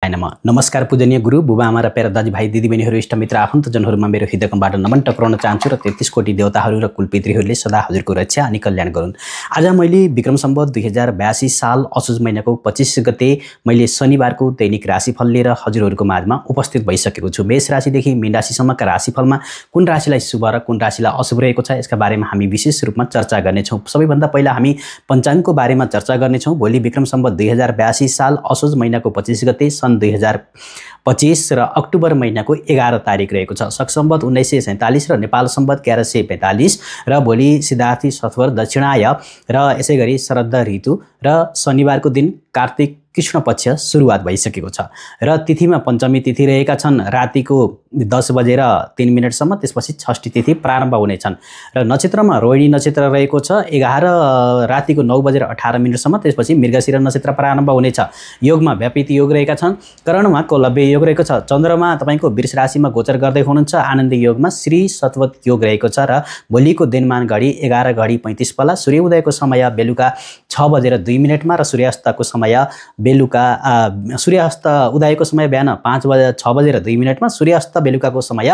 नमः। नमस्कार पूजनीय गुरु बुबा आमा र प्यारा दाजुभाइ दिदीबहिनीहरू इष्टमित्र आफन्तजनहरूमा मेरो हृदयबाट नमन टक्राउन चाहन्छु र 33 कोटी देवताहरू र कुलपितृहरूले सदा हजुरको रक्षा अनि कल्याण गरून्। आज मैले विक्रम सम्वत 2082 साल असोज महिनाको 25 गते मैले शनिबारको दैनिक राशिफल लिएर हजुरहरूको माझमा उपस्थित भइसकेको छु। मेष राशिदेखि मीन राशिसम्मका राशिफलमा कुन राशिलाई शुभ र कुन राशिलाई अशुभ रहेको छ यसका बारेमा हामी विशेष रूपमा चर्चा गर्नेछौँ। सबैभन्दा पहिला हामी पञ्चाङ्गको बारेमा चर्चा गर्नेछौँ। भोलि विक्रम सम्वत 2082 साल असोज महिनाको 25 गते सन् 2025 र अक्टोबर महिनाको 11 तारिक रहेको छ। शक सम्वत 1947 र नेपाल सम्वत 1145 र भोलि सिद्धार्थी सत्वर दक्षिणाय र यसै गरी शरद ऋतु र शनिबारको दिन कार्तिक कृष्ण पक्ष सुरुवात भइसकेको छ र तिथिमा पञ्चमी तिथि रहेका छन् रातिको 10:03 सम्म। त्यसपछि षष्ठी तिथि प्रारम्भ हुनेछन् र नक्षत्रमा रोहिणी नक्षत्र रहेको छ 11 रातिको 9:18 सम्म। त्यसपछि मृगशिरा नक्षत्र प्रारम्भ हुनेछ। योगमा व्यापृति योग रहेका छन्। करणमा कौलव्य योग रहेको छ। चन्द्रमा तपाईको वृष राशिमा गोचर गर्दै हुनुहुन्छ। आनन्द योगमा श्री सत्वत योग रहेको छ र भोलिको दिनमान घडी 11:35 पल्ला। सूर्य उदयको समय बेलुका 6:02 र सूर्यास्तको समय बेलुका सूर्यास्त उदयको समय बिहान 6:02 सूर्यास्त बेलुकाको समय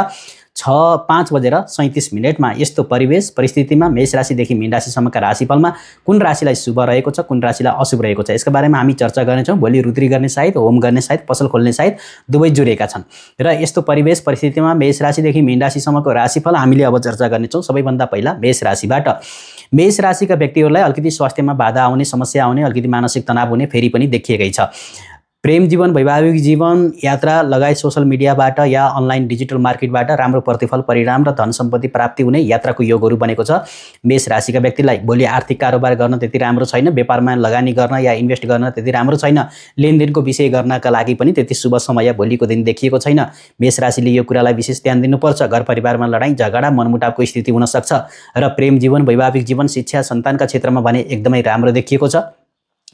5:37 यस्तो परिवेश परिस्थितिमा मेष राशिदेखि मीन राशिसम्मका राशिफलमा कुन राशिलाई शुभ रहेको छ कुन राशिलाई अशुभ रहेको छ यसका बारेमा हामी चर्चा गर्नेछौँ। भोलि रुद्री गर्ने सायद होम गर्ने सायद पसल खोल्ने सायद दुवै जोडिएका छन् र यस्तो परिवेश परिस्थितिमा मेष राशिदेखि मीन राशिसम्मको राशिफल हामीले अब चर्चा गर्नेछौँ। सबैभन्दा पहिला मेष राशिबाट। मेष राशिका व्यक्तिहरूलाई अलिकति स्वास्थ्यमा बाधा आउने समस्या आउने अलिकति मानसिक तनाव हुने फेरि पनि देखिएकै छ। प्रेम जीवन वैवाहिक जीवन यात्रा लगायत सोशल मिडियाबाट या अनलाइन डिजिटल मार्केटबाट राम्रो प्रतिफल परिणाम र धन सम्पत्ति प्राप्ति हुने यात्राको योगहरू बनेको छ। मेष राशिका व्यक्तिलाई भोलि आर्थिक कारोबार गर्न त्यति राम्रो छैन। व्यापारमा लगानी गर्न या इन्भेस्ट गर्न त्यति राम्रो छैन। लेनदेनको विषय गर्नका लागि पनि त्यति शुभ समय भोलिको दिन देखिएको छैन। मेष राशिले यो कुरालाई विशेष ध्यान दिनुपर्छ। घर परिवारमा लडाईँ झगडा मनमुटावको स्थिति हुन सक्छ र प्रेम जीवन वैवाहिक जीवन शिक्षा सन्तानका क्षेत्रमा भने एकदमै राम्रो देखिएको छ।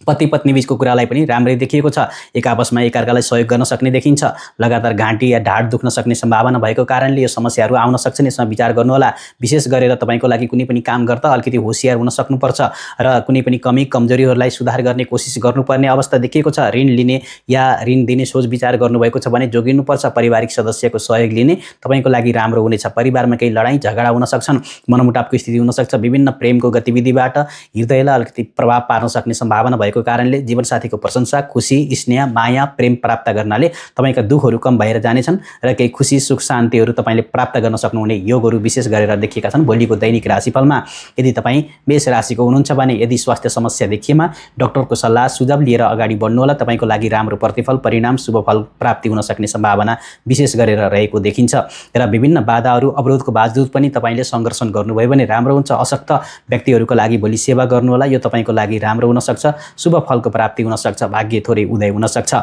पति पत्नी बीचको कुरालाई पनि राम्रै देखिएको छ। एक आपसमा एकअर्कालाई सहयोग गर्न सक्ने देखिन्छ। लगातार घाँटी या ढाड दुख्न सक्ने सम्भावना भएको कारणले यो समस्याहरू आउन सक्छन्। यसमा विचार गर्नुहोला। विशेष गरेर तपाईँको लागि कुनै पनि काम गर्दा अलिकति होसियार हुन सक्नुपर्छ र कुनै पनि कमी कमजोरीहरूलाई सुधार गर्ने कोसिस गर्नुपर्ने अवस्था देखिएको छ। ऋण लिने या ऋण दिने सोच विचार गर्नुभएको छ भने जोगिनुपर्छ। पारिवारिक सदस्यको सहयोग लिने तपाईँको लागि राम्रो हुनेछ। परिवारमा केही लडाईँ झगडा हुन सक्छन्। मनमुटावको स्थिति हुन सक्छ। विभिन्न प्रेमको गतिविधिबाट हृदयलाई अलिकति प्रभाव पार्न सक्ने सम्भावना भएको कारणले जीवनसाथीको प्रशंसा खुशी स्नेह माया प्रेम प्राप्त गर्नाले तपाईँका दुःखहरू कम भएर जानेछन् र केही खुसी सुख शान्तिहरू तपाईँले प्राप्त गर्न सक्नुहुने योगहरू विशेष गरेर देखिएका छन्। भोलिको दैनिक राशिफलमा यदि तपाईँ मेष राशिको हुनुहुन्छ भने यदि स्वास्थ्य समस्या देखिएमा डाक्टरको सल्लाह सुझाव लिएर अगाडि बढ्नुहोला। तपाईँको लागि राम्रो प्रतिफल परिणाम शुभ फल प्राप्ति हुन सक्ने सम्भावना विशेष गरेर रहेको देखिन्छ र विभिन्न बाधाहरू अवरोधको बावजुद पनि तपाईँले सङ्घर्षण गर्नुभयो भने राम्रो हुन्छ। अशक्त व्यक्तिहरूको लागि भोलि सेवा गर्नुहोला। यो तपाईँको लागि राम्रो हुन सक्छ। शुभ फलको प्राप्ति हुन सक्छ। भाग्य थोरै उदय हुन सक्छ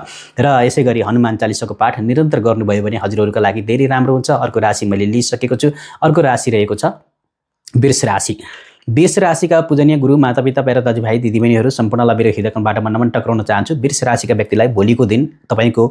र यसै गरी हनुमान चालिसाको पाठ निरन्तर गर्नुभयो भने हजुरहरूको लागि धेरै राम्रो हुन्छ। अर्को राशि मैले लिइसकेको छु। अर्को राशि रहेको छ वृष राशि। वृष राशिका पूजनीय गुरु मातापिता प्यारा दाजुभाइ दिदीबहिनीहरू सम्पूर्णलाई मेरो हृदयबाट म नमन टक्राउन चाहन्छु। वृष राशिका व्यक्तिलाई भोलिको दिन तपाईँको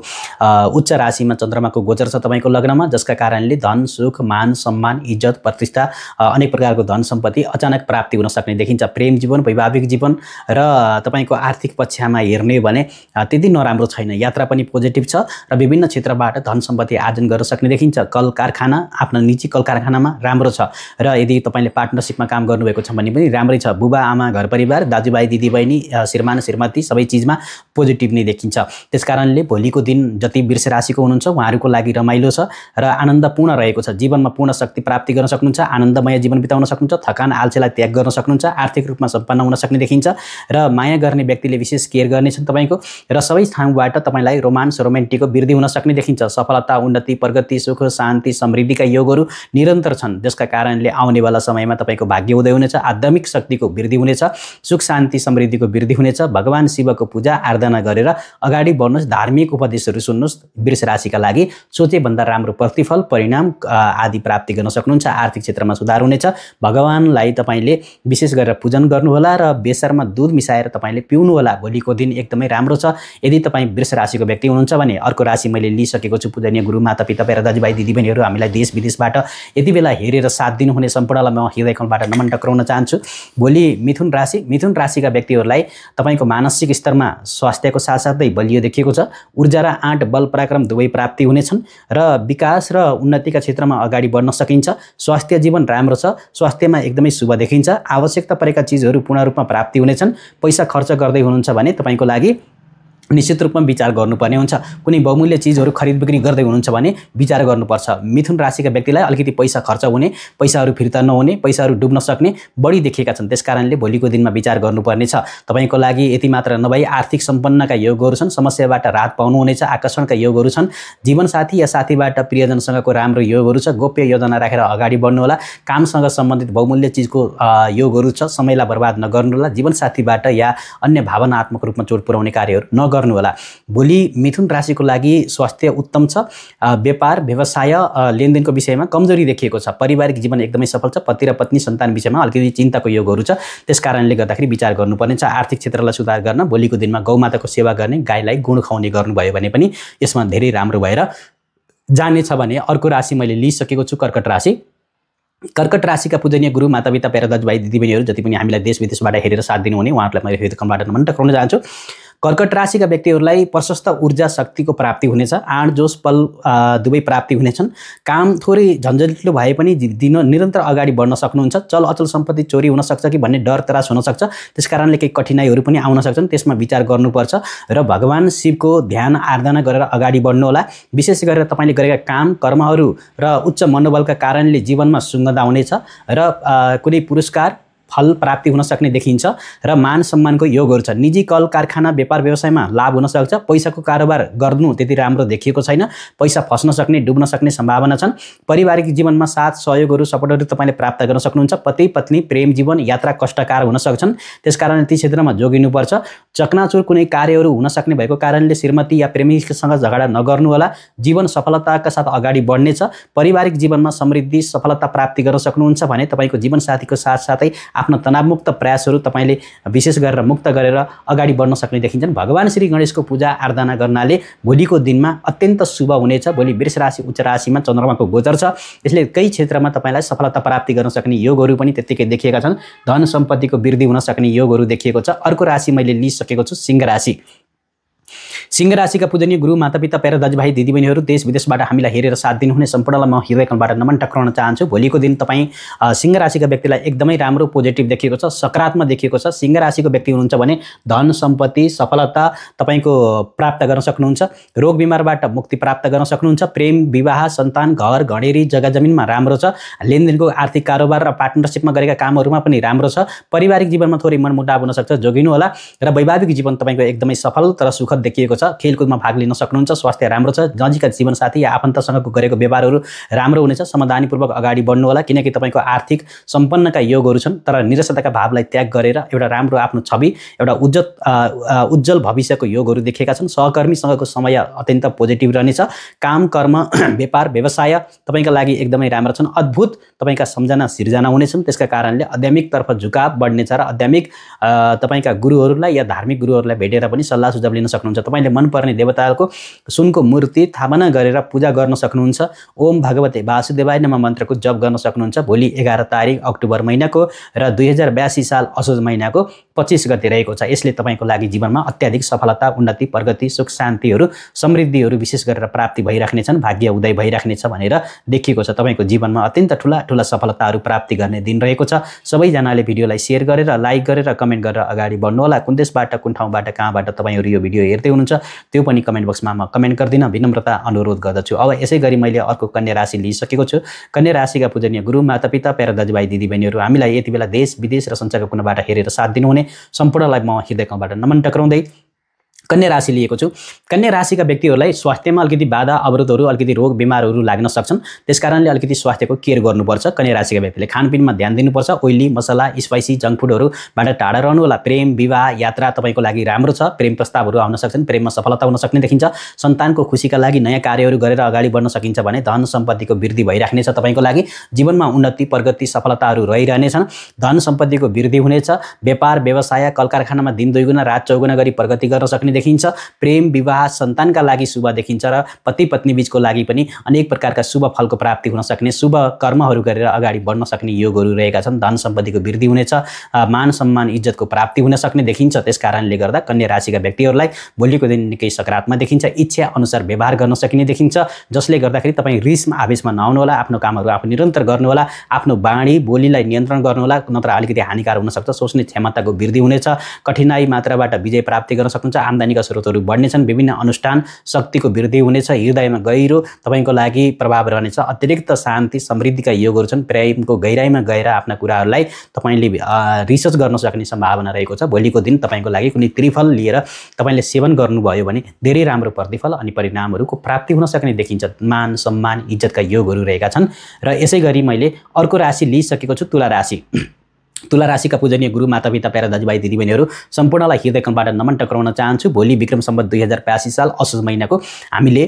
उच्च राशिमा चन्द्रमाको गोचर छ तपाईँको लग्नमा, जसका कारणले धन सुख मान सम्मान इज्जत प्रतिष्ठा अनेक प्रकारको धन सम्पत्ति अचानक प्राप्ति हुन सक्ने देखिन्छ। प्रेम जीवन वैवाहिक जीवन र तपाईँको आर्थिक पक्षमा हेर्ने भने त्यति नराम्रो छैन। यात्रा पनि पोजिटिभ छ र विभिन्न क्षेत्रबाट धन सम्पत्ति आर्जन गर्न सक्ने देखिन्छ। कल कारखाना आफ्नो निजी कल कारखानामा राम्रो छ र यदि तपाईँले पार्टनरसिपमा काम गर्नुभएको भने पनि राम्रै छ। बुबा आमा घर परिवार दाजुभाइ दिदीबहिनी श्रीमान श्रीमती सबै चिजमा पोजिटिभ नै देखिन्छ। त्यसकारणले भोलिको दिन जति वृष राशिको हुनुहुन्छ उहाँहरूको लागि रमाइलो छ र आनन्दपूर्ण रहेको छ। जीवनमा पूर्ण शक्ति प्राप्ति गर्न सक्नुहुन्छ। आनन्दमय जीवन बिताउन सक्नुहुन्छ। थकान आल्छीलाई त्याग गर्न सक्नुहुन्छ। आर्थिक रूपमा सम्पन्न हुन सक्ने देखिन्छ र माया गर्ने व्यक्तिले विशेष केयर गर्नेछन् तपाईँको र सबै ठाउँबाट तपाईँलाई रोमान्स रोमान्टिकको वृद्धि हुन सक्ने देखिन्छ। सफलता उन्नति प्रगति सुख शान्ति समृद्धिका योगहरू निरन्तर छन्, जसका कारणले आउनेवाला समयमा तपाईँको भाग्य उदय हुनेछ। आध्यात्मिक शक्तिको वृद्धि हुनेछ। सुख शान्ति समृद्धिको वृद्धि हुनेछ। भगवान शिवको पूजा आराधना गरेर अगाडि बढ्नुहोस्। धार्मिक उपदेशहरू सुन्नुहोस्। वृष राशिका लागि सोचेभन्दा राम्रो प्रतिफल परिणाम आदि प्राप्ति गर्न सक्नुहुन्छ। आर्थिक क्षेत्रमा सुधार हुनेछ। भगवानलाई तपाईँले विशेष गरेर पूजन गर्नुहोला र बेसारमा दुध मिसाएर तपाईँले पिउनुहोला। भोलिको दिन एकदमै राम्रो छ यदि तपाईँ वृष राशिको व्यक्ति हुनुहुन्छ भने। अर्को राशि मैले लिइसकेको छु। पूजनीय गुरु मातापिता प्यारा दाजुभाइ दिदीबहिनीहरू हामीलाई देश विदेशबाट यति बेला हेरेर साथ दिनुहुने सम्पूर्णलाई म हृदयबाट नमन टक्राउन चाहन्छु। भोलि मिथुन राशिका व्यक्तिहरूलाई तपाईँको मानसिक स्तरमा स्वास्थ्यको साथसाथै बलियो देखिएको छ। ऊर्जा र आँट बल पराक्रम दुवै प्राप्ति हुनेछन् र विकास र उन्नतिका क्षेत्रमा अगाडि बढ्न सकिन्छ। स्वास्थ्य जीवन राम्रो छ, स्वास्थ्यमा एकदमै शुभ देखिन्छ। आवश्यकता परेका चिजहरू पूर्ण रूपमा प्राप्ति हुनेछन्। पैसा खर्च गर्दै हुनुहुन्छ भने तपाईँको लागि निश्चित रूपमा विचार गर्नुपर्ने हुन्छ। कुनै बहुमूल्य चिजहरू खरिद बिक्री गर्दै हुनुहुन्छ भने विचार गर्नुपर्छ। मिथुन राशिका व्यक्तिलाई अलिकति पैसा खर्च हुने, पैसाहरू फिर्ता नहुने, पैसाहरू डुब्न सक्ने बढी देखिएका छन्। त्यसकारणले भोलिको दिनमा विचार गर्नुपर्ने छ। तपाईँको लागि यति मात्र नभई आर्थिक सम्पन्नका योगहरू छन्। समस्याबाट राहत पाउनुहुनेछ। आकर्षणका योगहरू छन्। जीवनसाथी या साथीबाट प्रियजनसँगको राम्रो योगहरू छ। गोप्य योजना राखेर अगाडि बढ्नुहोला। कामसँग सम्बन्धित बहुमूल्य चिजको योगहरू छ। समयलाई बर्बाद नगर्नुहोला। जीवनसाथीबाट या अन्य भावनात्मक रूपमा चोट पुर्याउने कार्यहरू गर्नुहोला। भोलि मिथुन राशिको लागि स्वास्थ्य उत्तम छ। व्यापार व्यवसाय लेनदेनको विषयमा कमजोरी देखिएको छ। पारिवारिक जीवन एकदमै सफल छ। पति र पत्नी सन्तान विषयमा अलिकति चिन्ताको योगहरू छ। त्यसकारणले गर्दाखेरि विचार गर्नुपर्ने छ। आर्थिक क्षेत्रलाई सुधार गर्न भोलिको दिनमा गौमाताको सेवा गर्ने, गाईलाई गुण खुवाउने गर्नुभयो भने पनि यसमा धेरै राम्रो भएर जानेछ। भने अर्को राशि मैले लिइसकेको छु, कर्कट राशि। कर्कट राशिका पूजनीय गुरु मातापिता प्यारा दाजुभाइ दिदीबहिनीहरू जति पनि हामीलाई देश विदेशबाट हेरेर साथ दिनुहुने उहाँहरूलाई मैले हृदयबाट नमन टक्राउन चाहन्छु। कर्कट राशिका व्यक्तिहरूलाई प्रशस्त ऊर्जा शक्तिको प्राप्ति हुनेछ। आँट जोस बल दुवै प्राप्ति हुनेछन्। काम थोरै झन्झटिलो भए पनि निरन्तर अगाडि बढ्न सक्नुहुन्छ। चल अचल सम्पत्ति चोरी हुन सक्छ कि भन्ने डर त्रास हुन सक्छ। त्यसकारणले केही कठिनाइहरू पनि आउन सक्छन्। त्यसमा विचार गर्नुपर्छ र भगवान शिवको ध्यान आराधना गरेर अगाडि बढ्नुहोला। विशेष गरेर तपाईँले गरेका काम कर्महरू र उच्च मनोबलका कारणले जीवनमा सुगन्ध आउनेछ र कुनै पुरस्कार फल प्राप्ति हुन सक्ने देखिन्छ र मान सम्मानको योगहरू छ। निजी कल कारखाना व्यापार व्यवसायमा लाभ हुन सक्छ। पैसाको कारोबार गर्नु त्यति राम्रो देखिएको छैन। पैसा फस्न सक्ने डुब्न सक्ने सम्भावना छन्। पारिवारिक जीवनमा साथ सहयोगहरू सपोर्टहरू तपाईँले प्राप्त गर्न सक्नुहुन्छ। पति पत्नी प्रेम जीवन यात्रा कष्टकार हुन सक्छन्। त्यसकारण ती क्षेत्रमा जोगिनुपर्छ। चकनाचुर कुनै कार्यहरू हुन सक्ने भएको कारणले श्रीमती या प्रेमीसँग झगडा नगर्नुहोला। जीवन सफलताका साथ अगाडि बढ्नेछ। पारिवारिक जीवनमा समृद्धि सफलता प्राप्ति गर्न सक्नुहुन्छ भने तपाईँको जीवनसाथीको साथसाथै आफ्नो तनावमुक्त प्रयासहरू तपाईँले विशेष गरेर मुक्त गरेर अगाडि बढ्न सक्ने देखिन्छन्। भगवान श्री गणेशको पूजा आराधना गर्नाले भोलिको दिनमा अत्यन्त शुभ हुनेछ। भोलि वृष राशि उच्च राशिमा चन्द्रमाको गोचर छ। यसले कई क्षेत्रमा तपाईँलाई सफलता प्राप्ति गर्न सक्ने योगहरू पनि त्यत्तिकै देखिएका छन्। धन सम्पत्तिको वृद्धि हुन सक्ने योगहरू देखिएको छ। अर्को राशि मैले लिइसकेको छु, सिंह राशि। सिंह राशिका पूजनीय गुरु मातापिता प्यारा दाजुभाइ दिदीबहिनीहरू देश विदेशबाट हामीलाई हेरेर साथ दिनुहुने सम्पूर्णलाई म हृदयबाट नमन टक्राउन चाहन्छु। भोलिको दिन तपाईँ सिंह राशिका व्यक्तिलाई एकदमै राम्रो पोजिटिभ देखिएको छ, सकारात्मक देखिएको छ। सिंह राशिको व्यक्ति हुनुहुन्छ भने धन सम्पत्ति सफलता तपाईँको प्राप्त गर्न सक्नुहुन्छ। रोग बिमारबाट मुक्ति प्राप्त गर्न सक्नुहुन्छ। प्रेम विवाह सन्तान घर घडेरी जग्गा जमिनमा राम्रो छ। लेनदेनको आर्थिक कारोबार र पार्टनरसिपमा गरेका कामहरूमा पनि राम्रो छ। पारिवारिक जीवनमा थोरै मनमुटाव हुन सक्छ, जोगिनु होला। र वैवाहिक जीवन तपाईँको एकदमै सफल तर सुखद देखिएको छ। खेलकुदमा भाग लिन सक्नुहुन्छ। स्वास्थ्य राम्रो छ। नजिकका जीवनसाथी या आफन्तसँगको गरेको व्यवहारहरू राम्रो हुनेछ। समाधानीपूर्वक अगाडि बढ्नु होला किनकि तपाईँको आर्थिक सम्पन्नका योगहरू छन्। तर निरसताका भावलाई त्याग गरेर एउटा राम्रो आफ्नो छवि, एउटा उज्जवल भविष्यको योगहरू देखेका छन्। सहकर्मीसँगको समय अत्यन्त पोजिटिभ रहनेछ। काम कर्म व्यापार व्यवसाय तपाईँका लागि एकदमै राम्रो छन्। अद्भुत तपाईँका सम्झना सिर्जना हुनेछन्। त्यसका कारणले आध्यात्मिकतर्फ झुकाव बढ्नेछ र आध्यात्मिक तपाईँका गुरुहरूलाई या धार्मिक गुरुहरूलाई भेटेर पनि सल्लाह सुझाव लिन सक्नुहुन्छ। तपाईँले मनपर्ने देवताको सुनको मूर्ति स्थापना गरेर पूजा गर्न सक्नुहुन्छ। ओम भगवते वासुदेवाय नमः मन्त्रको जप गर्न सक्नुहुन्छ। भोलि 11 तारिक अक्टोबर महिनाको र 2082 साल असोज महिनाको 25 गते रहेको छ। यसले तपाईँको लागि जीवनमा अत्याधिक सफलता उन्नति प्रगति सुख शान्तिहरू समृद्धिहरू विशेष गरेर प्राप्ति भइराख्नेछन्। भाग्य उदय भइराख्नेछ भनेर देखिएको छ। तपाईँको जीवनमा अत्यन्त ठुला ठुला सफलताहरू प्राप्ति गर्ने दिन रहेको छ। सबैजनाले भिडियोलाई सेयर गरेर लाइक गरेर कमेन्ट गरेर अगाडि बढ्नुहोला। कुन देशबाट कुन ठाउँबाट कहाँबाट तपाईँहरू यो भिडियो हेर्दै हुनुहुन्छ त्यो पनि कमेन्ट बक्समा म कमेन्ट गर्दिन, विनम्रता अनुरोध गर्दछु। अब यसै गरी मैले अर्को कन्या राशि लिइसकेको छु। कन्या राशिका पूजनीय गुरु मातापिता प्यारा दाजुभाइ दिदीबहिनीहरू हामीलाई यति बेला देश विदेश र संसारको कुनाबाट हेरेर साथ दिनुहुने सम्पूर्णलाई म हृदयबाट नमन टक्राउँदै कन्या राशि लिएको छु। कन्या राशिका व्यक्तिहरूलाई स्वास्थ्यमा अलिकति बाधा अवरोधहरू अलिकति रोग बिमारहरू लाग्न सक्छन्। त्यसकारणले अलिकति स्वास्थ्यको केयर गर्नुपर्छ। कन्या राशिका व्यक्तिले खानपिनमा ध्यान दिनुपर्छ। ओइली मसला स्पाइसी जङ्क फुडहरूबाट टाढा रहनु होला। प्रेम विवाह यात्रा तपाईँको लागि राम्रो छ। प्रेम प्रस्तावहरू आउन सक्छन्। प्रेममा सफलता हुन सक्ने देखिन्छ। सन्तानको खुसीका लागि नयाँ कार्यहरू गरेर अगाडि बढ्न सकिन्छ भने धन सम्पत्तिको वृद्धि भइराख्नेछ। तपाईँको लागि जीवनमा उन्नति प्रगति सफलताहरू रहिरहनेछन्। धन सम्पत्तिको वृद्धि हुनेछ। व्यापार व्यवसाय कल कारखानामा दिन दुईगुना रात चौगुना गरी प्रगति गर्न सक्ने देखिन्छ। प्रेम, विवाह, सन्तानका लागि शुभ देखिन्छ र पति पत्नी बीचको लागि पनि अनेक प्रकारका शुभ फलको प्राप्ति हुन सक्ने, शुभ कर्महरू गरेर अगाडि बढ्न सक्ने योगहरू रहेका छन्। धन सम्पत्तिको वृद्धि हुनेछ, मान सम्मान इज्जतको प्राप्ति हुन सक्ने देखिन्छ। त्यसकारणले गर्दा कन्या राशिका व्यक्तिहरूलाई भोलिको दिन निकै सकारात्मक देखिन्छ। इच्छा अनुसार व्यवहार गर्न सकिने देखिन्छ, जसले गर्दाखेरि तपाईँ रिसमा आवेशमा नआउनुहोला। आफ्नो कामहरू आफू निरन्तर गर्नुहोला। आफ्नो बाणी बोलीलाई नियन्त्रण गर्नुहोला, नत्र अलिकति हानिकारक हुन सक्छ। सोच्ने क्षमताको वृद्धि हुनेछ। कठिनाई मात्राबाट विजय प्राप्ति गर्न सक्नुहुन्छ। आम्दानीका स्रोतहरू बढ्नेछन्। विभिन्न अनुष्ठान शक्तिको वृद्धि हुनेछ। हृदयमा गहिरो तपाईँको लागि प्रभाव रहनेछ। अतिरिक्त शान्ति समृद्धिका योगहरू छन्। प्रेमको गहिराइमा गएर आफ्ना कुराहरूलाई तपाईँले रिसर्च गर्न सक्ने सम्भावना रहेको छ। भोलिको दिन तपाईँको लागि कुनै त्रिफल लिएर तपाईँले सेवन गर्नुभयो भने धेरै राम्रो प्रतिफल अनि परिणामहरूको प्राप्ति हुन सक्ने देखिन्छ। मान सम्मान इज्जतका योगहरू रहेका छन्। र यसै गरी मैले अर्को राशि लिइसकेको छु, तुला राशि। तुला राशिका पूजनीय गुरु, मातापिता, प्यारा दाजुभाइ दिदीबहिनीहरू सम्पूर्णलाई हृदयकमबाट नमन टक्राउन चाहन्छु। भोलि विक्रम सम्वत 2082 साल असोज महिनाको हामीले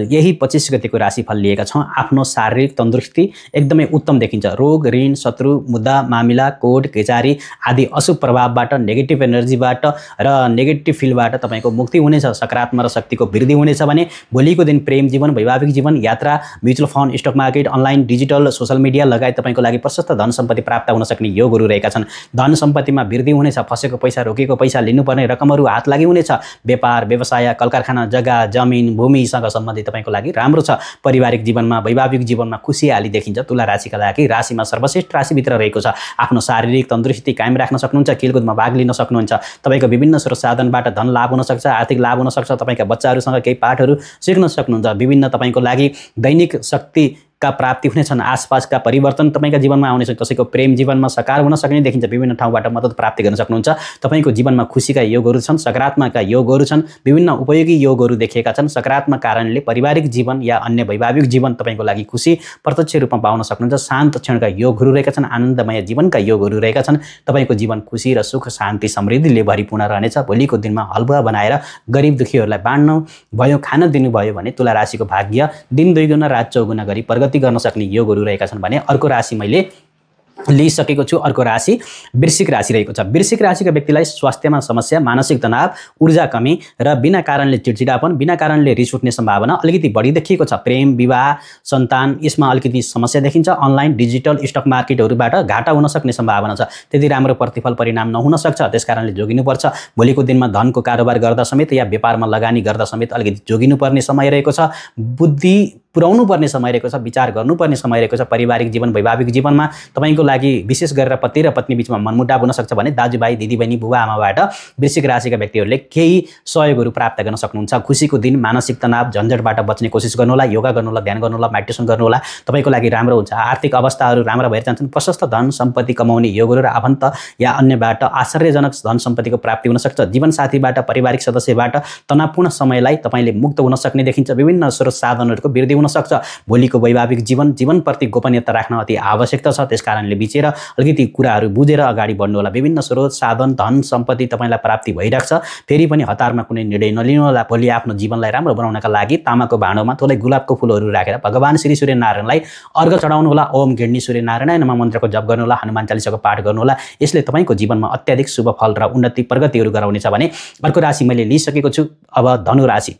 यही 25 गतेको राशिफल लिएका छौँ। आफ्नो शारीरिक तन्दुरुस्ती एकदमै उत्तम देखिन्छ। रोग, ऋण, शत्रु, मुद्दा, मामिला, कोर्ट कचहरी आदि अशुभ प्रभावबाट, नेगेटिभ एनर्जीबाट र नेगेटिभ फिलबाट तपाईँको मुक्ति हुनेछ। सकारात्मक र शक्तिको वृद्धि हुनेछ भने भोलिको दिन प्रेम जीवन, वैवाहिक जीवन, यात्रा, mutual fund, stock market, online, digital, social media लगायत तपाईँको लागि प्रशस्त धन सम्पत्ति प्राप्त हुन सक्ने योगहरू रहेका छन्। धन सम्पत्तिमा वृद्धि हुनेछ। फसेको पैसा, रोकेको पैसा, लिनुपर्ने रकमहरू हात लागि हुनेछ। व्यापार, व्यवसाय, कलकारखाना, जग्गा, जमिन, भूमिसँग सम्बन्धित तपाईँको लागि राम्रो छ। पारिवारिक जीवनमा, वैवाहिक जीवनमा खुसियाली देखिन्छ। तुला राशिका लागि राशिमा सर्वश्रेष्ठ राशिभित्र रहेको छ। आफ्नो शारीरिक तन्दुरुस्ती कायम राख्न सक्नुहुन्छ। खेलकुदमा भाग लिन सक्नुहुन्छ। तपाईँको विभिन्न स्रोत साधनबाट धन लाभ हुन सक्छ, आर्थिक लाभ हुन सक्छ। तपाईँका बच्चाहरूसँग केही पाठहरू सिक्न सक्नुहुन्छ। विभिन्न तपाईँको लागि दैनिक शक्ति का प्राप्ति हुनेछन्। आसपासका परिवर्तन तपाईँका जीवनमा आउनेछन्। कसैको प्रेम जीवनमा सकार हुन सक्ने देखिन्छ। विभिन्न ठाउँबाट मद्दत प्राप्ति गर्न सक्नुहुन्छ। तपाईँको जीवनमा खुसीका योगहरू छन्, सकारात्मकका योगहरू छन्, विभिन्न उपयोगी योगहरू देखिएका छन्। सकारात्मक कारणले पारिवारिक जीवन या अन्य वैवाहिक जीवन तपाईँको लागि खुसी प्रत्यक्ष रूपमा पाउन सक्नुहुन्छ। शान्त क्षणका योगहरू रहेका छन्। आनन्दमय जीवनका योगहरू रहेका छन्। तपाईँको जीवन खुसी र सुख शान्ति समृद्धिले भरिपूर्ण रहनेछ। भोलिको दिनमा हलुवा बनाएर गरिब दुखीहरूलाई बाँड्नु भयो, खान दिनुभयो भने तुला राशिको भाग्य दिन 2 गुणा रात 4 गुणा गरी प्रगति गर्न सक्ने योगहरू रहेका छन्। भने अर्को राशि मैले लिइसकेको छु। अर्को राशि वृश्चिक राशि रहेको छ। वृश्चिक राशिका व्यक्तिलाई स्वास्थ्यमा समस्या, मानसिक तनाव, ऊर्जा कमी र बिना कारणले चिडचिडापन, बिना कारणले रिस उठ्ने सम्भावना अलिकति बढी देखिएको छ। प्रेम, विवाह, सन्तान यसमा अलिकति समस्या देखिन्छ। अनलाइन, डिजिटल, स्टक मार्केटहरूबाट घाटा हुन सक्ने सम्भावना छ। त्यति राम्रो प्रतिफल परिणाम नहुन सक्छ। त्यसकारणले जोगिनुपर्छ। भोलिको दिनमा धनको कारोबार गर्दा समेत या व्यापारमा लगानी गर्दा समेत अलिकति जोगिनुपर्ने समय रहेको छ। बुद्धि पुर्याउनु पर्ने समय रहेको छ। विचार गर्नुपर्ने समय रहेको छ। पारिवारिक जीवन, वैवाहिक जीवनमा तपाईँको लागि विशेष गरेर पति र पत्नी बीचमा मनमुटाव हुन सक्छ भने दाजुभाइ, दिदीबहिनी, बुबा आमाबाट वृश्चिक राशिका व्यक्तिहरूले केही सहयोगहरू प्राप्त गर्न सक्नुहुन्छ। खुसीको दिन, मानसिक तनाव झन्झटबाट बच्ने कोसिस गर्नुहोला। योगा गर्नुहोला, ध्यान गर्नुहोला, मेडिटेसन गर्नुहोला। तपाईँको लागि राम्रो हुन्छ। आर्थिक अवस्थाहरू राम्रा भएर जान्छन्। प्रशस्त धन सम्पत्ति कमाउने योगहरू र आफन्त या अन्यबाट आश्चर्यजनक धन सम्पत्तिको प्राप्ति हुन सक्छ। जीवनसाथीबाट, पारिवारिक सदस्यबाट तनावपूर्ण समयलाई तपाईँले मुक्त हुन सक्ने देखिन्छ। विभिन्न स्रोत साधनहरूको वृद्धि हुन सक्छ। भोलिको वैवाहिक जीवनप्रति गोपनीयता राख्न अति आवश्यकता छ। त्यसकारणले बिचेर अलिकति कुराहरू बुझेर अगाडि बढ्नु होला। विभिन्न स्रोत साधन, धन सम्पत्ति तपाईँलाई प्राप्ति भइरहेको छ। फेरि पनि हतारमा कुनै निर्णय नलिनु होला। भोलि आफ्नो जीवनलाई राम्रो बनाउनका लागि तामाको भाँडोमा थोरै गुलाबको फुलहरू राखेर भगवान श्री सूर्य नारायणलाई अर्घ चढाउनु होला। ओम घिर्नी सूर्य नारायण नमः मन्त्रको जप गर्नु होला। हनुमान चालिसाको पाठ गर्नु होला। यसले तपाईँको जीवनमा अत्याधिक शुभ फल र उन्नति प्रगतिहरू गराउनेछ। भने अर्को राशि मैले लिइसकेको छु। अब धनु राशि।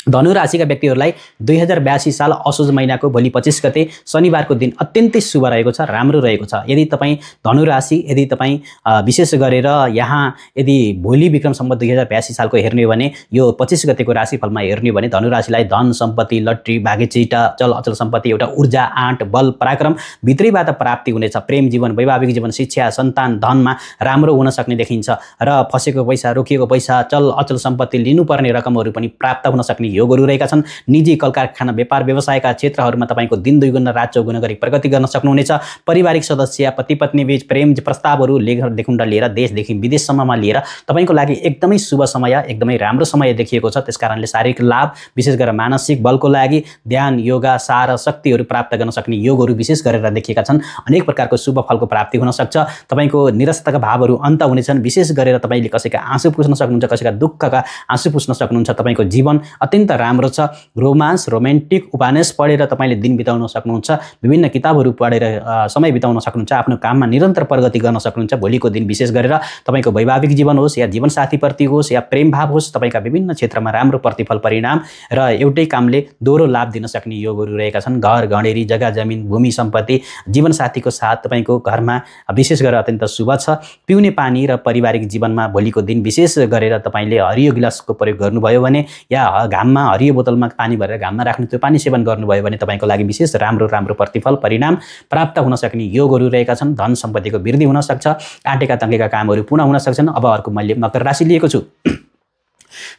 धनु राशिका व्यक्तिहरूलाई 2082 साल असोज महिनाको भोलि 25 गते शनिबारको दिन अत्यन्तै शुभ रहेको छ, राम्रो रहेको छ। यदि तपाईँ धनु राशि, यदि तपाईँ विशेष गरेर यहाँ यदि भोलि विक्रम सम्वत 2082 सालको हेर्ने हो भने यो 25 गतेको राशिफलमा हेर्ने हो भने धनु राशिलाई धन सम्पत्ति, लट्री, भाग्यचिटा, चल अचल सम्पत्ति, एउटा ऊर्जा, आँट, बल, पराक्रम भित्रैबाट प्राप्ति हुनेछ। प्रेम जीवन, वैवाहिक जीवन, शिक्षा, सन्तान, धनमा राम्रो हुन सक्ने देखिन्छ र फसेको पैसा, रोकिएको पैसा, चल अचल सम्पत्ति, लिनुपर्ने रकमहरू पनि प्राप्त हुन सक्ने योगहरू रहेका छन्। निजी कल कारखाना, व्यापार व्यवसायका क्षेत्रहरूमा तपाईँको दिन 2 गुणा रात 4 गुणा गरी प्रगति गर्न सक्नुहुनेछ। पारिवारिक सदस्य, पति पत्नी बीच प्रेम प्रस्तावहरू लेखदेखि लिएर देशदेखि विदेशसम्ममा लिएर तपाईँको लागि एकदमै शुभ समय, एकदमै राम्रो समय देखिएको छ। त्यसकारणले शारीरिक लाभ, विशेष गरेर मानसिक बलको लागि ध्यान, योगा, सार शक्तिहरू प्राप्त गर्न सक्ने योगहरू विशेष गरेर देखिएका छन्। अनेक प्रकारको शुभ फलको प्राप्ति हुन सक्छ। तपाईँको निरस्तका भावहरू अन्त हुनेछन्। विशेष गरेर तपाईँले कसैका आँसु पुस्न सक्नुहुन्छ, कसैका दुःखका आँसु पुस्न सक्नुहुन्छ। तपाईँको जीवन अत्यन्तै अत्यन्त राम्रो छ। रोमान्स, रोमान्टिक उपन्यास पढेर तपाईँले दिन बिताउन सक्नुहुन्छ, विभिन्न किताबहरू पढेर समय बिताउन सक्नुहुन्छ, आफ्नो काममा निरन्तर प्रगति गर्न सक्नुहुन्छ। भोलिको दिन विशेष गरेर तपाईँको वैवाहिक जीवन होस् या जीवनसाथीप्रति होस् या प्रेम भाव होस्, तपाईँका विभिन्न क्षेत्रमा राम्रो प्रतिफल परिणाम र एउटै कामले दोहोरो लाभ दिन सक्ने योगहरू रहेका छन्। घर घडेरी, जग्गा जमिन, भूमि सम्पत्ति, जीवनसाथीको साथ तपाईँको घरमा विशेष गरेर अत्यन्त शुभ छ। पिउने पानी र पारिवारिक जीवनमा भोलिको दिन विशेष गरेर तपाईँले हरियो गिलासको प्रयोग गर्नुभयो भने या घाममा हरियो बोतलमा पानी भरेर घाममा राख्नु, त्यो पानी सेवन गर्नुभयो भने तपाईँको लागि विशेष राम्रो प्रतिफल परिणाम प्राप्त हुन सक्ने योगहरू रहेका छन्। धन सम्पत्तिको वृद्धि हुन सक्छ। आँटेका तङ्केका कामहरू पूर्ण हुन सक्छन्। अब अर्को मैले मकर राशि लिएको छु।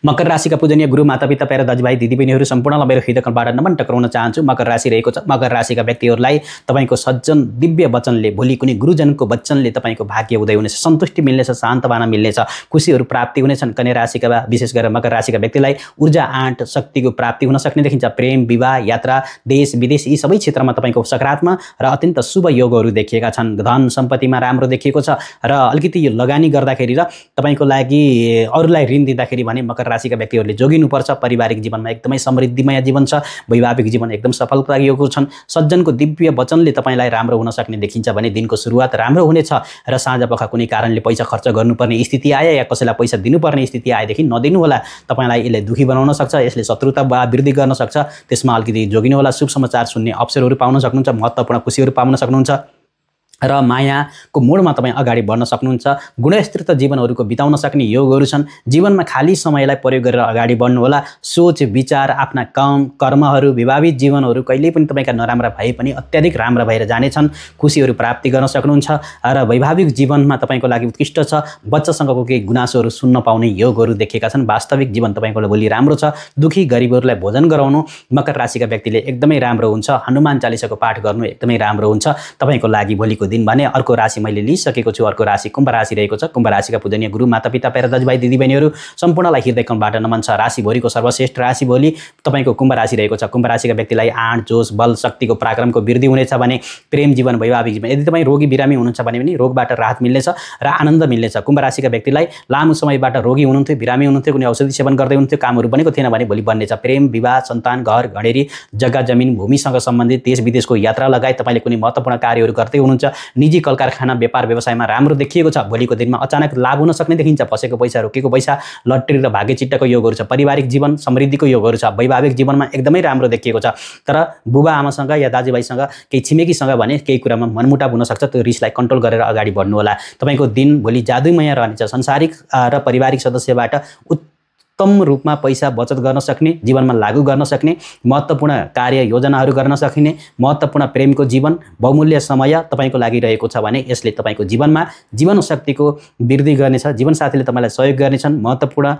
मकर राशिका पूजनीय गुरु, मातापिता, प्यारा दाजुभाइ, दिदीबहिनीहरू सम्पूर्णलाई मेरो हृदयबाट नमन टक्राउन चाहन्छु। मकर राशि रहेको छ। मकर राशिका व्यक्तिहरूलाई तपाईँको सज्जन दिव्य वचनले, भोलि कुनै गुरुजनको वचनले तपाईँको भाग्य उदय हुनेछ, सन्तुष्टि मिल्नेछ, सान्तवना मिल्नेछ, खुसीहरू प्राप्ति हुनेछन्। कन्या राशिका विशेष गरेर मकर राशिका व्यक्तिलाई ऊर्जा, आँट, शक्तिको प्राप्ति हुन सक्ने देखिन्छ। प्रेम, विवाह, यात्रा, देश विदेश यी सबै क्षेत्रमा तपाईँको सकारात्मक र अत्यन्त शुभ योगहरू देखिएका छन्। धन सम्पत्तिमा राम्रो देखिएको छ र अलिकति यो लगानी गर्दाखेरि र तपाईँको लागि अरूलाई ऋण दिँदाखेरि भने मकर राशिका व्यक्तिहरूले जोगिनुपर्छ। पारिवारिक जीवनमा एकदमै समृद्धिमय जीवन छ। वैवाहिक जीवन एकदम सफलता योगहरू छन्। सज्जनको दिव्य वचनले तपाईँलाई राम्रो हुन सक्ने देखिन्छ भने दिनको सुरुवात राम्रो हुनेछ र साँझपख कुनै कारणले पैसा खर्च गर्नुपर्ने स्थिति आए या कसैलाई पैसा दिनुपर्ने स्थिति आएदेखि नदिनु होला। तपाईँलाई यसले दुखी बनाउन सक्छ, यसले शत्रुता वृद्धि गर्न सक्छ। त्यसमा अलिकति जोगिनु होला। शुभ समाचार सुन्ने अवसरहरू पाउन सक्नुहुन्छ, महत्त्वपूर्ण खुसीहरू पाउन सक्नुहुन्छ र मायाको मोडमा तपाईँ अगाडि बढ्न सक्नुहुन्छ। गुणस्तरीय जीवनहरूको बिताउन सक्ने योगहरू छन्। जीवनमा खाली समयलाई प्रयोग गरेर अगाडि बढ्नु होला। सोच विचार, आफ्ना कर्महरू, विवाहित जीवनहरू कहिल्यै पनि तपाईँका नराम्रा भए पनि अत्याधिक राम्रा भएर जानेछन्। खुसीहरू प्राप्ति गर्न सक्नुहुन्छ र वैवाहिक जीवनमा तपाईँको लागि उत्कृष्ट छ। बच्चासँगको केही गुनासोहरू सुन्न पाउने योगहरू देखिएका छन्। वास्तविक जीवन तपाईँको भोलि राम्रो छ। दुखी गरिबहरूलाई भोजन गराउनु मकर राशिका व्यक्तिले एकदमै राम्रो हुन्छ। हनुमान चालिसाको पाठ गर्नु एकदमै राम्रो हुन्छ तपाईँको लागि भोलिको दिन भने। अर्को राशि मैले लिइसकेको छु। अर्को राशि कुम्भ राशि रहेको छ। कुम्भ राशिका पूजनीय गुरु, मातापिता, प्यारा दाजुभाइ, दिदीबहिनीहरू सम्पूर्णलाई हृदयबाट नमन छ। राशिभरिको सर्वश्रेष्ठ राशि भोलि तपाईँको कुम्भ राशि रहेको छ। कुम्भ राशिका व्यक्तिलाई आँट, जोश, बल, शक्तिको पराक्रमको वृद्धि हुनेछ भने प्रेम जीवन, वैवाहिक जीवन, यदि तपाईँ रोगी बिरामी हुनुहुन्छ भने पनि रोगबाट राहत मिल्नेछ र आनन्द मिल्नेछ। कुम्भ राशिका व्यक्तिलाई लामो समयबाट रोगी हुनुहुन्थ्यो, बिरामी हुनुहुन्थ्यो, कुनै औषधि सेवन गर्दै हुनुहुन्थ्यो, कामहरू बनेको थिएन भने भोलि बन्नेछ। प्रेम, विवाह, सन्तान, घर घडेरी, जग्गा जमिन, भूमिसँग सम्बन्धित देश विदेशको यात्रा लगायत तपाईँले कुनै महत्त्वपूर्ण कार्यहरू गर्दै हुनुहुन्छ। निजी कल कारखाना, व्यापार व्यवसायमा राम्रो देखिएको छ। भोलिको दिनमा अचानक लाभ हुन सक्ने देखिन्छ। फसेको पैसा, रोकेको पैसा, लटरी र भाग्य चिट्टाको योगहरू छ। पारिवारिक जीवन समृद्धिको योगहरू छ। वैवाहिक जीवनमा एकदमै राम्रो देखिएको छ। तर बुबा आमासँग या दाजुभाइसँग, केही छिमेकीसँग भने केही कुरामा मनमुटाव हुन सक्छ। त्यो रिसलाई कन्ट्रोल गरेर अगाडि बढ्नु होला। तपाईँको दिन भोलि जादुमय रहनेछ। संसारिक र पारिवारिक सदस्यबाट उत्तम रूपमा पैसा बचत गर्न सक्ने, जीवनमा लागू गर्न सक्ने, महत्त्वपूर्ण कार्य योजनाहरू गर्न सकिने, महत्त्वपूर्ण प्रेमको जीवन, बहुमूल्य समय तपाईँको लागि रहेको छ भने यसले तपाईँको जीवनमा जीवनशक्तिको वृद्धि गर्नेछ। जीवनसाथीले तपाईँलाई सहयोग गर्नेछन्। महत्त्वपूर्ण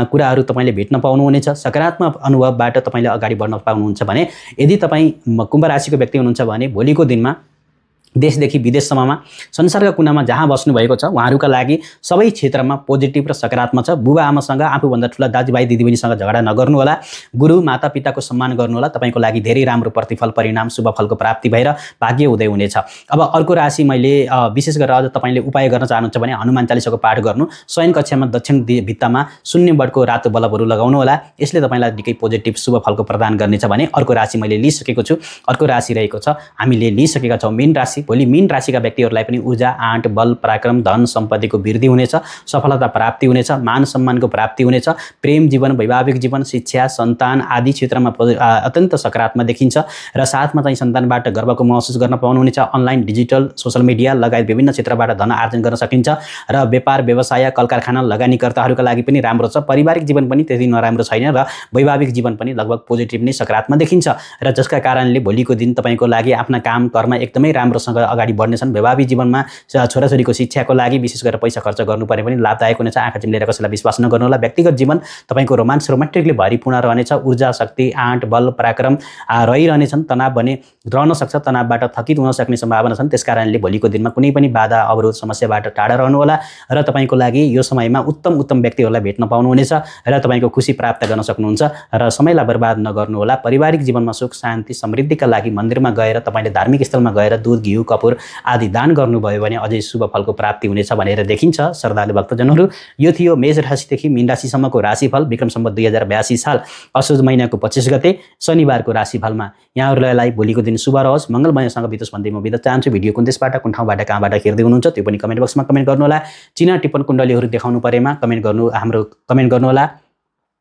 कुराहरू तपाईँले भेट्न पाउनुहुनेछ। सकारात्मक अनुभवबाट तपाईँले अगाडि बढ्न पाउनुहुन्छ भने यदि तपाईँ कुम्भ राशिको व्यक्ति हुनुहुन्छ भने भोलिको दिनमा देशदेखि विदेशसम्ममा संसारका कुनामा जहाँ बस्नुभएको छ उहाँहरूका लागि सबै क्षेत्रमा पोजिटिभ र सकारात्मक छ। बुबा आमासँग, आफूभन्दा ठुला दाजुभाइ दिदीबहिनीसँग झगडा नगर्नुहोला। गुरु मातापिताको सम्मान गर्नुहोला। तपाईँको लागि धेरै राम्रो प्रतिफल परिणाम शुभ फलको प्राप्ति भएर भाग्य उदय हुनेछ। अब अर्को राशि मैले विशेष गरेर अझ तपाईँले उपाय गर्न चाहनुहुन्छ भने हनुमान चालिसाको पाठ गर्नु। शयन कक्षामा दक्षिण भित्तामा शून्य बटको रातो बल्बहरू लगाउनु होला। यसले तपाईँलाई निकै पोजिटिभ शुभ फलको प्रदान गर्नेछ भने अर्को राशि मैले लिइसकेको छु। अर्को राशि रहेको छ, हामीले लिइसकेका छौँ मीन राशि। भोलि मीन राशिका व्यक्तिहरूलाई पनि ऊर्जा, आँट, बल, पराक्रम, धन सम्पत्तिको वृद्धि हुनेछ। सफलता प्राप्ति हुनेछ। मान सम्मानको प्राप्ति हुनेछ। प्रेम जीवन, वैवाहिक जीवन, शिक्षा, सन्तान आदि क्षेत्रमा अत्यन्त सकारात्मक देखिन्छ र साथमा चाहिँ सन्तानबाट गर्वको महसुस गर्न पाउनुहुनेछ। अनलाइन, डिजिटल, सोसल मिडिया लगायत विभिन्न क्षेत्रबाट धन आर्जन गर्न सकिन्छ र व्यापार व्यवसाय, कल कारखाना लगानीकर्ताहरूका लागि पनि राम्रो छ। पारिवारिक जीवन पनि त्यति नराम्रो छैन र वैवाहिक जीवन पनि लगभग पोजिटिभ नै सकारात्मक देखिन्छ र जसका कारणले भोलिको दिन तपाईँको लागि आफ्ना काम कर्म एकदमै राम्रोसँग अगाडि बढ्नेछन्। वैवाहिक जीवनमा छोराछोरीको शिक्षाको लागि विशेष गरेर पैसा खर्च गर्नुपर्ने पनि लाभदायक हुनेछ। आँखा चिम्लेर कसैलाई विश्वास नगर्नुहोला। व्यक्तिगत जीवन तपाईँको रोमान्टिकले भरिपूर्ण रहनेछ। ऊर्जा, शक्ति, आँट, बल, पराक्रम रहिरहनेछन्। तनाव भने रहन सक्छ। तनावबाट थकित हुन सक्ने सम्भावना छन्। त्यसकारणले भोलिको दिनमा कुनै पनि बाधा अवरोध समस्याबाट टाढा रहनुहोला र तपाईँको लागि यो समयमा उत्तम व्यक्तिहरूलाई भेट्न पाउनुहुनेछ र तपाईँको खुसी प्राप्त गर्न सक्नुहुन्छ र समयलाई बर्बाद नगर्नुहोला। पारिवारिक जीवनमा सुख शान्ति समृद्धिका लागि मन्दिरमा गएर, तपाईँले धार्मिक स्थलमा गएर दुध, घिउ, घिउ कपुर आदि दान गर्नुभयो भने अझै शुभ फलको प्राप्ति हुनेछ भनेर देखिन्छ। श्रद्धालु भक्तजनहरू, यो थियो मेष राशिदेखि मीन राशिसम्मको राशिफल विक्रम सम्वत 2082 साल असोज महिनाको 25 गते शनिबारको राशिफलमा। यहाँहरूलाई भोलिको दिन शुभ रहोस्, मङ्गलमयसँग बितोस् भन्दै म बिदा चाहन्छु। भिडियो कुन देशबाट, कुन ठाउँबाट, कहाँबाट हेर्दै हुनुहुन्छ त्यो पनि कमेन्ट बक्समा कमेन्ट गर्नुहोला। चिना टिप्पण कुण्डलीहरू देखाउनु परेमा कमेन्ट गर्नुहोला,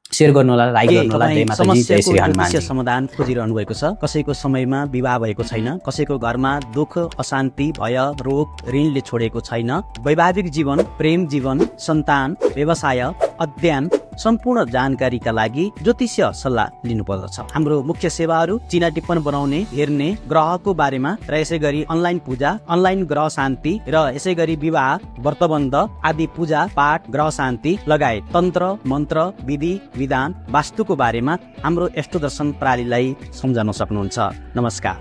शेयर गर्नुहोला, लाइक गर्नुहोला। जय माताजी, जय श्री हनुमान। समाधान खोजिरहनु भएको छ। कसैको समयमा विवाह भएको छैन, कसैको घरमा दुःख, अशान्ति, भय, रोग, ऋणले छोडेको छैन। वैवाहिक जीवन, प्रेम जीवन, सन्तान, व्यवसाय, अध्ययन सम्पूर्ण जानकारीका लागि ज्योतिष्य सल्लाह लिनुपर्दछ। हाम्रो मुख्य सेवाहरू चिना टिप्पण बनाउने, हेर्ने, ग्रहको बारेमा र यसै गरी अनलाइन पूजा, अनलाइन ग्रह शान्ति र यसै गरी विवाह, व्रतबन्ध आदि पूजा पाठ, ग्रह शान्ति लगायत तन्त्र मन्त्र, विधि विधान, वास्तुको बारेमा हाम्रो एस्ट्रो दर्शन प्रणालीलाई सम्झाउन सक्नुहुन्छ। नमस्कार।